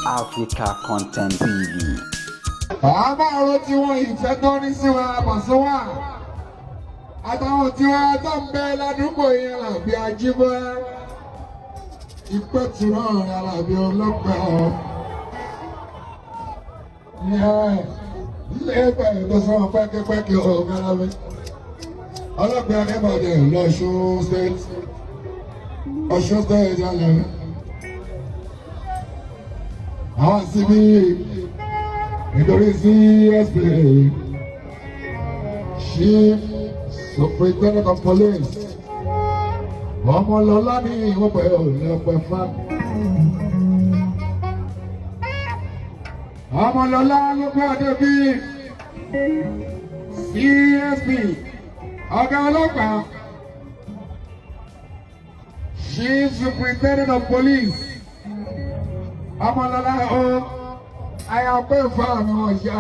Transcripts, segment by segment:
Africa Content TV. Àbá ọ̀rọ̀ tí wọ́n ìfẹ́ tó ní sí wa àbàṣọ wà. Àtàwọn tí wọ́n tó ń bẹ ládùúgbò yẹn làbí ajíbọ́. Ìpẹ́ tí wọ́n rẹ̀ làbí ọlọ́pàá. Ilé ẹgbẹ́ tó sọ pẹ́kẹ́pẹ́kẹ́ ọ̀gára mi. Ọlọ́pàá Akẹ́bọ̀dé l'Ọ̀ṣun State. Ọ̀ṣun State ìjọlẹ̀. Àwọn síbí nítorí CSP Chief Superintendent of Police Ọmọlọ́lá ní ìwọ̀pẹ̀ ọ̀lẹ́pẹ̀ fá. Ọmọlọ́lá ló gbọ́dọ̀ bí CSP ọ̀gá ọlọ́pàá Chief Superintendent of Police Ọmọlọ́lá ó àyàpẹ́ fáàmì ọ̀ṣà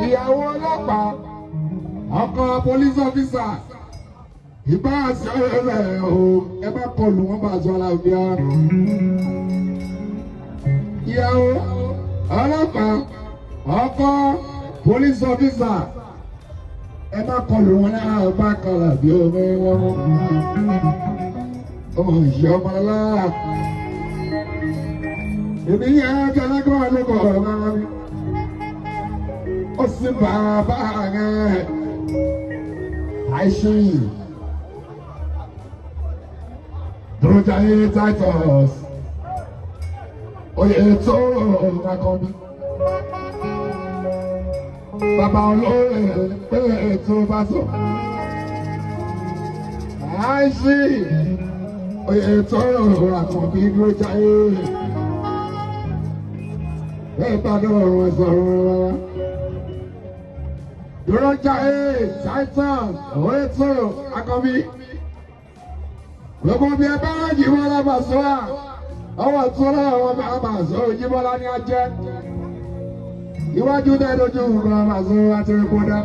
ìyàwó ọlọ́pàá ọkọ police officer ìbá àṣẹ rẹ̀ o ẹ bá kọlù wọn bá aṣọ aláàbíà ìyàwó ọlọ́pàá ọkọ police officer ẹ bá kọlù wọn náà bá kọlà bí omi wọn ọmọ ìṣẹ́ Ọmọlọ́lá. Èmi yẹn kẹlẹ́gbọ́n lóko ọ̀rọ̀ máa mi. Ó sì bàbá rẹ̀ àìṣe Dúrójayé Titus oyè tó akọni. Bàbá olóore pé ètò bá sọ. Àìṣe oyè tó akọni Dúrójayé. Ìpàdé ọ̀rọ̀ ẹ̀sọ̀rọ̀ rẹ̀. Dúrójayé Titus ètò akọni. Gbogbo bí ẹ bá yíwọ́ lábàṣọ́ à, ọwọ́ tó lọ́wọ́ àbàṣọ́ Òjíbọ́lá ní ajẹ́. Iwájú dẹ́ lójú ìgbà àbàṣọ́ àti ìpòdà.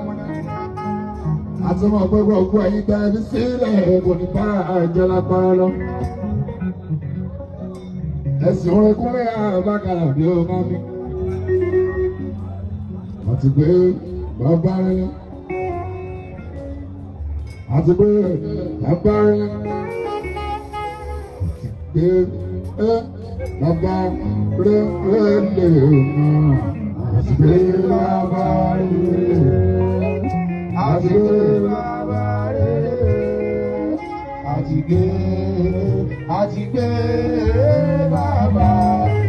Àti mọ̀ pé gbogbo ẹ̀yin tẹ́ fi sílẹ̀ kò ní bá àjẹ́ lápá lọ. Ẹ̀sìn orin kúnlẹ̀ àbákalà bí ó máa mi. Àti pé bàbá rẹ̀. Àti pé bàbá rẹ̀. Bàbá rẹ̀ lè mọ̀. Àti pé bàbá rẹ̀. Àti pé bàbá rẹ̀. Àti pé bàbá rẹ̀.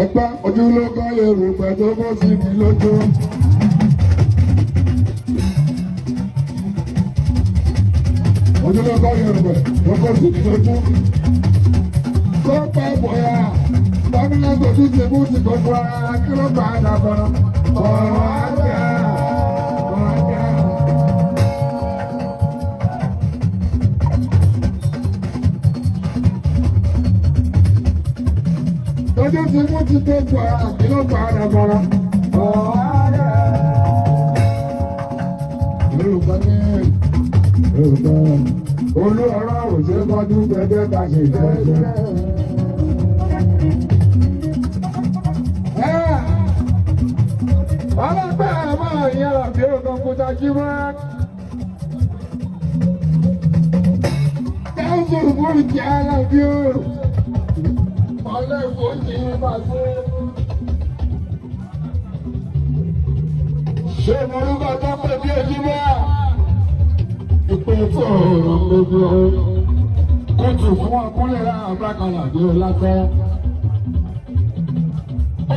Ẹgbẹ́ ojúlógún Yorùbá tó bọ́ sí mi lójú. Ojúlógún Yorùbá tó bọ́ sí mi lójú. Kó pẹ́ bóyá gómìnà tójú ti mú ti gbogbo ara kí ló bá a dàgbọ́. Ọ̀rọ̀ àgbà ọ̀rọ̀ àgbà. Tójú ti mú ti gbogbo ara kí ló bá a dàgbọ́. Ọ̀rọ̀ àgbà. Yorùbá ní Yorùbá. Olú ọ̀rọ̀ òṣèré kọjú gbẹgbẹ́ ká ṣe ìjẹ́jẹ́. Ọlọ́pẹ́ àmọ́ ìyára bí ó kan kúta jí mọ́. Káńsù fún ìkí ara bí ó. Ọlẹ́ ìfòjì máa ṣe. Ṣé mo rúkọ tó pè bí èjì mọ́? Ìpè tó rọ̀ gbogbo. Kóòtù fún ọkùnrin rà àbákalà bí ó látẹ́.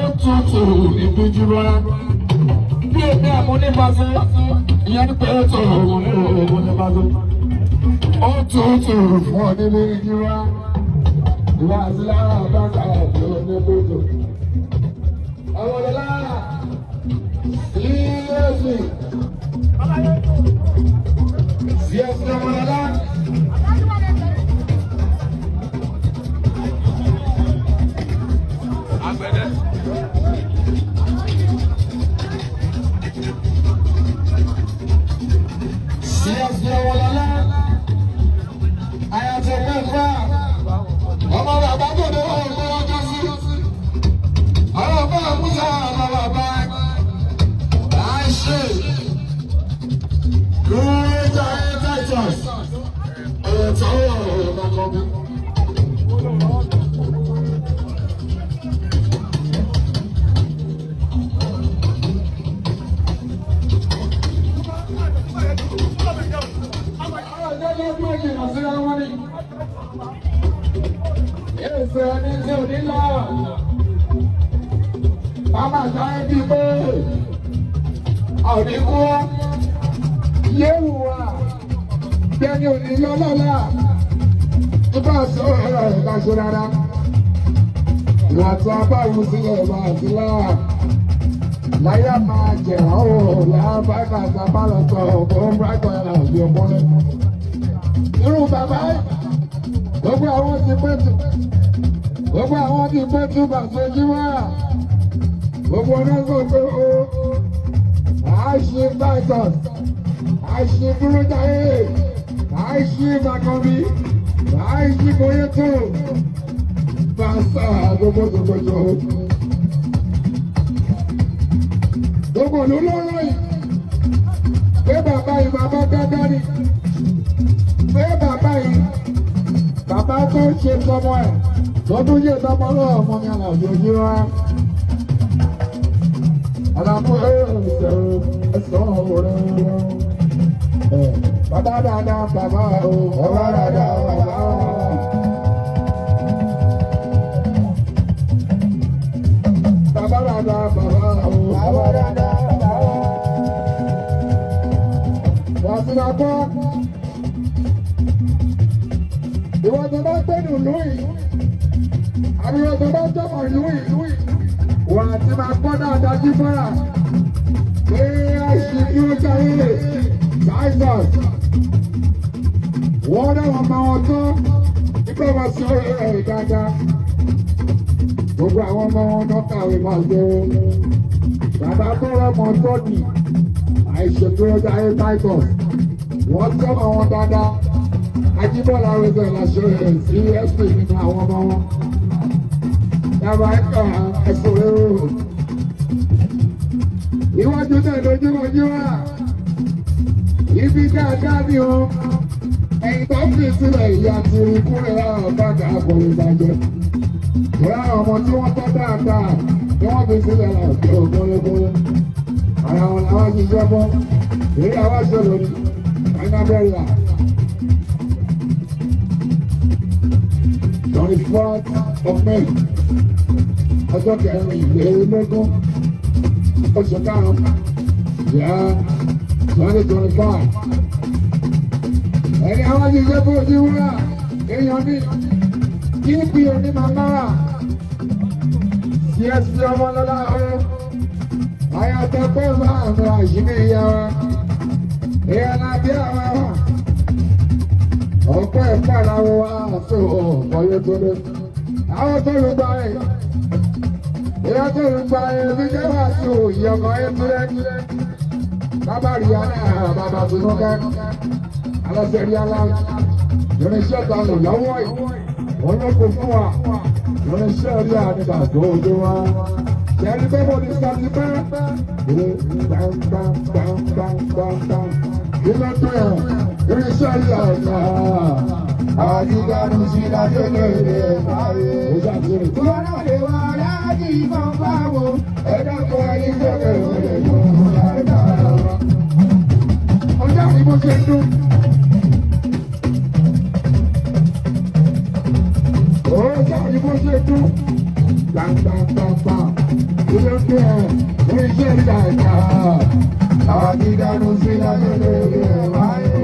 Ó tútù ìbíjú mọ́. Bí èmi àmúnífàṣẹ, ìyẹn ní pé ó tó òun ní òun ní bá tó. Ó tútù fún ọ nílé ìjìwá. Ìwà àti lára àbáta ọ̀pọ̀ ní gbogbo. Ọmọlọ́lá, CSP. CSP Ọmọlọ́lá. Agbẹ̀dẹ. Àkànbí. Èsè ẹni tí ò ní lọ. Bàbá àtàwọn ẹbí pé àwọn ikú yéwù wa bí ẹni ò ní lọ lọ́la. Ibà sọ ọ̀rọ̀ ẹ̀ ká ṣe rárá. Ìwà tí a bá wù sílẹ̀ ìwà àti láà. Láyé máa jẹ̀ ọ́ lábàgà sábà lọ́tọ̀ ọ̀gbọ́n bíráìtọ̀ ẹ̀ làbí ọmọlẹ́. Irú bàbá gbogbo àwọn ti pẹ́ tù. Gbogbo àwọn ti pẹ́ tù bàtọ́jú wá. Gbogbo ọdún sọ pé ó àìṣe Titus, àìṣe Dúrójayé, àìṣe Àkànbí, àìṣe Boyeto, pásítà gbogbo. Gbogbo ló lọ́rọ̀ yìí. Pé bàbá yìí bàbá dáadáa ni. Pé bàbá yìí bàbá tó ń ṣe tọmọ ẹ̀ lọ́dún yé tọmọ lọ́wọ́ ọmọ mi àlàjò ojú wa. Àlàmú ẹ̀sọ́ ọ̀rẹ́ bàbá dáadáa bàbá o bàbá dáadáa bàbá o. Bàbá dáadáa bàbá o bàbá dáadáa bàbá o. Wọ́n ti máa gbọ́. Ìwọ tó bá gbẹ́nu lóyè, àbí ìwọ tó bá jọmọ̀ lóyè, wà á ti máa gbọ́ dáadáa jí fọ́ra. Pé àìsí kí ó jáde Titus. Wọ́n dáwọn máa wọn tán nígbà wọn sí orí rẹ̀ dáadáa. Gbogbo àwọn ọmọ wọn náà kàwé máa gbé. Bàbá tó rọ́mọ tọ́dì, àìsí kí ó jáde Titus. Wọ́n tọ́mọ wọn dáadáa. Ajíbọ́lá rẹ̀ láṣọ rẹ̀ sí ẹ́sì nínú àwọn ọmọ wọn. Yàrá ẹ̀ka ẹ̀sùn rẹ̀. Iwájú náà lójúmọ́jú wà. Ibi dáadáa ni o. Ẹ̀yìn tó fi sílẹ̀ ìyá ti kúrẹ́ ọ̀bàdà àbọ̀rẹ̀ ìbàjẹ́. Ìyá ọmọ tí wọ́n tọ́ dáadáa ni wọ́n fi sílẹ̀ láti ògbólógbóló. Ara wọn làwọn ṣiṣẹ́ fún. Èyí àwọn ṣe lórí. Ẹ̀nàbẹ́rẹ́ 24th of May, ọjọ́ kẹrìnlélógún, oṣù karùn-ún, yá 2025. Ẹni àwọn ti ṣe fún ojú wúrà, èèyàn ní kíkì òní màmá, CSP ọmọlọ́lá ọ̀rọ̀, àyàtọ̀ pé máa ń ra ìṣúná ìyá wa, èèyàn náà bí àwọn ọ̀pọ̀ ẹ̀fọ́ làwọn wá sí ọ̀pọ̀lẹ́ tó lé. Àwọn tó lù gba ẹ̀. Ìyá tó lù gba ẹ̀ bí jẹ́wà sí òyìn ọkọ̀ ẹ̀ túlẹ̀. Bàbá rí alẹ́ bàbá bínú kẹ́. Alẹ́sẹ̀ rí alá. Irinṣẹ́ ta lò lọ́wọ́ yìí. Wọ́n ló kó fún wa. Irinṣẹ́ rí àdìgbà tó ojú wa. Ṣẹ́ni pé mo ní sọ́ọ̀tì pẹ́. Ilé gbàngbàngbàngbàngbàng. Ilé tó yẹ. Irinṣẹ́ rí àdìgbà. Àdìgbànú sí lájọ́lẹ̀ báyé. Wọ́n náà lè wá láti ìbọn báwo. Ẹ̀dá kan ayé jẹ́kẹ̀ ìwọ̀lẹ̀ yóò yára. Ọjọ́ ni mo ṣe dún. Ọjọ́ ni mo ṣe dún. Gbàngbàngbàngbà. Ilé tó yẹ. Irinṣẹ́ rí àdìgbà. Àdìgbànú sí lájọ́lẹ̀ báyé.